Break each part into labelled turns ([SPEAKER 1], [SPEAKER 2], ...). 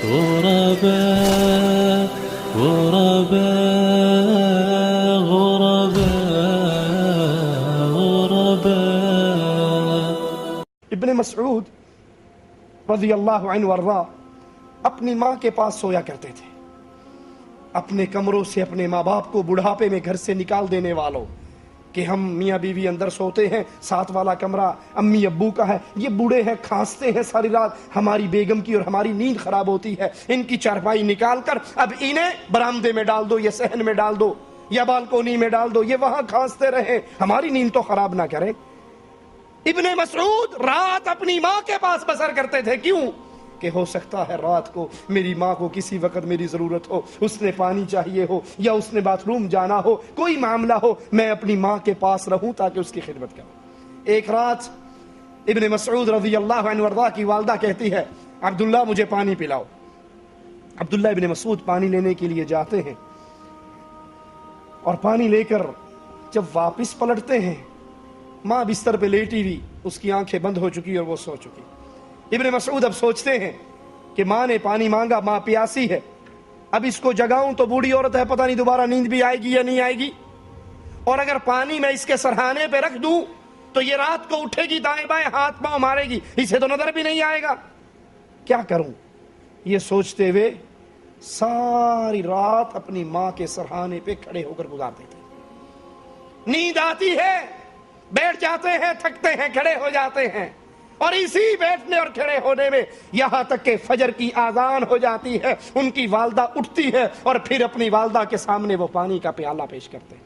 [SPEAKER 1] غرباء غرباء غرباء غرباء.
[SPEAKER 2] ابن مسعود رضی اللہ عنہ وارضاہ اپنی ماں کے پاس سویا کرتے تھے. اپنے کمروں سے اپنے ماں باپ کو بڑھاپے میں گھر سے نکال دینے والوں کہ ہم میاں بیوی اندر سوتے ہیں، ساتھ والا کمرہ امی ابو کا ہے، یہ بوڑھے ہیں، کھانستے ہیں ساری رات، ہماری بیگم کی اور ہماری نیند خراب ہوتی ہے، ان کی چارپائی نکال کر اب انہیں برآمدے میں ڈال دو یا صحن میں ڈال دو یا بالکونی میں ڈال دو، یہ وہاں کھانستے رہیں، ہماری نیند تو خراب نہ کریں. ابن مسعود رات اپنی ماں کے پاس بسر کرتے تھے. کیوں؟ کہ ہو سکتا ہے رات کو میری ماں کو کسی وقت میری ضرورت ہو، اس نے پانی چاہیے ہو یا اس نے باتھ روم جانا ہو، کوئی معاملہ ہو، میں اپنی ماں کے پاس رہوں تاکہ اس کی خدمت کروں. ایک رات ابن مسعود رضی اللہ عنہ وارضاہ کی والدہ کہتی ہے عبداللہ مجھے پانی پلاؤ. عبداللہ ابن مسعود پانی لینے کے لیے جاتے ہیں اور پانی لے کر جب واپس پلٹتے ہیں ماں بستر پہ لیٹی ہوئی، اس کی آنکھیں بند ہو چکی اور وہ سو چکی. ابن مسعود اب سوچتے ہیں کہ ماں نے پانی مانگا، ماں پیاسی ہے، اب اس کو جگاؤں تو بوڑھی عورت ہے، پتہ نہیں دوبارہ نیند بھی آئے گی یا نہیں آئے گی، اور اگر پانی میں اس کے سرہانے پہ رکھ دوں تو یہ رات کو اٹھے گی، دائیں بائیں ہاتھ پاؤں مارے گی، اسے تو نظر بھی نہیں آئے گا، کیا کروں؟ یہ سوچتے ہوئے ساری رات اپنی ماں کے سرہانے پہ کھڑے ہو کر گزارتے تھے. نیند آتی ہے، بیٹھ جاتے ہیں، تھکتے ہیں، کھڑے ہو جاتے ہیں، اور اسی بیٹھنے اور کھڑے ہونے میں یہاں تک کہ فجر کی آذان ہو جاتی ہے. ان کی والدہ اٹھتی ہے اور پھر اپنی والدہ کے سامنے وہ پانی کا پیالہ پیش کرتے ہیں.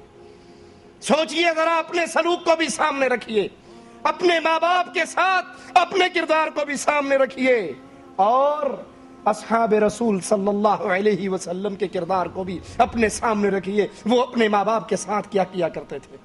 [SPEAKER 2] سوچئے ذرا، اپنے سلوک کو بھی سامنے رکھیے، اپنے ماں باپ کے ساتھ اپنے کردار کو بھی سامنے رکھیے، اور اصحاب رسول صلی اللہ علیہ وسلم کے کردار کو بھی اپنے سامنے رکھیے. وہ اپنے ماں باپ کے ساتھ کیا کیا کرتے تھے.